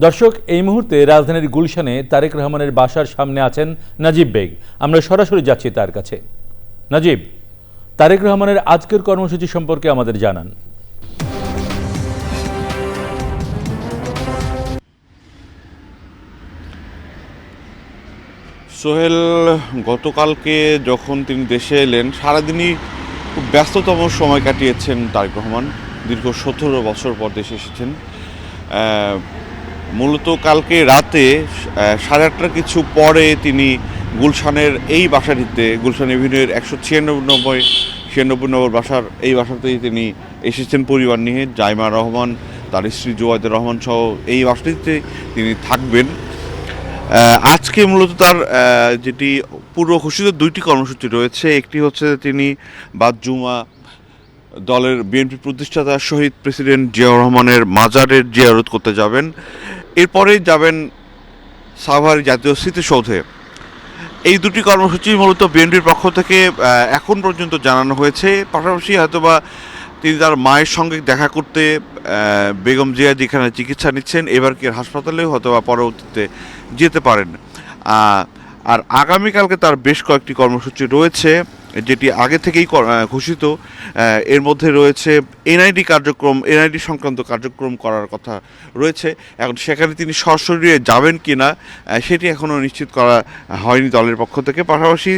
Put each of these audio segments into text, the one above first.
দর্শক, এই মুহূর্তে রাজধানীর গুলশানে তারেক রহমানের বাসার সামনে আছেন নাজিব বেগ। আমরা সরাসরি যাচ্ছি তার কাছে। নাজিব, তারেক রহমানের আজকের কর্মসূচি সম্পর্কে আমাদের জানান। সোহেল, গতকালকে যখন তিনি দেশে এলেন সারাদিনই খুব ব্যস্ততম সময় কাটিয়েছেন তারেক রহমান। দীর্ঘ 17 বছর পর দেশে এসেছেন। মূলত কালকে রাতে 8:30টার কিছু পরে তিনি গুলশানের এই বাসাটিতে, গুলশান এভিনিউয়ের 196 নম্বর বাসার এই বাসাতেই তিনি এসেছেন পরিবার নিয়ে। জাইমা রহমান, তার স্ত্রী জুবাইদা রহমান সহ এই বাসাটিতে তিনি থাকবেন। আজকে মূলত তার যেটি পূর্ব ঘোষিত 2টি কর্মসূচি রয়েছে। একটি হচ্ছে তিনি বাদ জুমা দলের বিএনপি প্রতিষ্ঠাতা শহীদ প্রেসিডেন্ট জিয়াউর রহমানের মাজারের জিয়ারত করতে যাবেন। এরপরেই যাবেন সাভার জাতীয় স্মৃতিসৌধে। এই 2টি কর্মসূচি মূলত বিএনপির পক্ষ থেকে এখন পর্যন্ত জানানো হয়েছে। পাশাপাশি হয়তোবা তিনি তার মায়ের সঙ্গে দেখা করতে বেগম জিয়া যেখানে চিকিৎসা নিচ্ছেন এবারকের হাসপাতালেও হয়তোবা পরবর্তীতে যেতে পারেন। আর আগামীকালকে তার বেশ কয়েকটি কর্মসূচি রয়েছে যেটি আগে থেকেই ঘোষিত। এর মধ্যে রয়েছে এনআইডি সংক্রান্ত কার্যক্রম করার কথা রয়েছে। এখন সেখানে তিনি সরাসরি যাবেন কি না সেটি এখনও নিশ্চিত করা হয়নি দলের পক্ষ থেকে। পাশাপাশি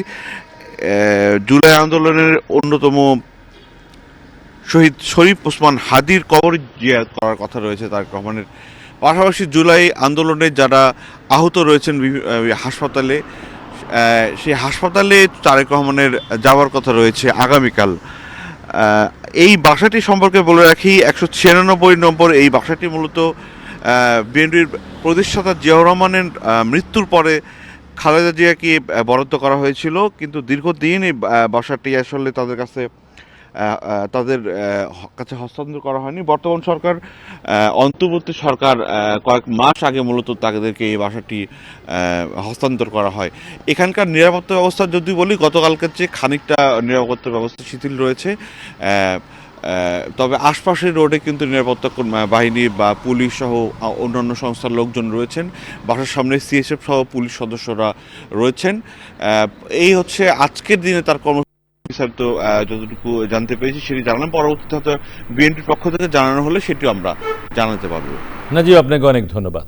জুলাই আন্দোলনের অন্যতম শহীদ শরীফ ওসমান হাদির কবর জিয়ারত করার কথা রয়েছে তারেক রহমানের। পাশাপাশি জুলাই আন্দোলনে যারা আহত রয়েছেন হাসপাতালে, সেই হাসপাতালে তারেক রহমানের যাওয়ার কথা রয়েছে আগামীকাল। এই বাসাটি সম্পর্কে বলে রাখি, 196 নম্বর এই বাসাটি মূলত বিএনপির প্রতিষ্ঠাতা জিয়াউর রহমানের মৃত্যুর পরে খালেদা জিয়াকে বরাদ্দ করা হয়েছিল, কিন্তু দীর্ঘদিন এই বাসাটি আসলে তাদের কাছে হস্তান্তর করা হয়নি। বর্তমান সরকার, অন্তর্বর্তী সরকার কয়েক মাস আগে মূলত তাদেরকে এই বাসাটি হস্তান্তর করা হয়। এখানকার নিরাপত্তা ব্যবস্থা যদি বলি, গতকালকের চেয়ে খানিকটা নিরাপত্তা ব্যবস্থা শিথিল রয়েছে। তবে আশপাশের রোডে কিন্তু নিরাপত্তা বাহিনী বা পুলিশ সহ অন্যান্য সংস্থার লোকজন রয়েছেন। বাসার সামনে সিএসএফ সহ পুলিশ সদস্যরা রয়েছেন। এই হচ্ছে আজকের দিনে তার বিস্তারিত যতটুকু জানতে পেরেছি সেটি জানালাম। পরবর্তীতে হয়তো বিএনপির পক্ষ থেকে জানানো হলে সেটিও আমরা জানাতে পারবো। নাজিব, আপনাকে অনেক ধন্যবাদ।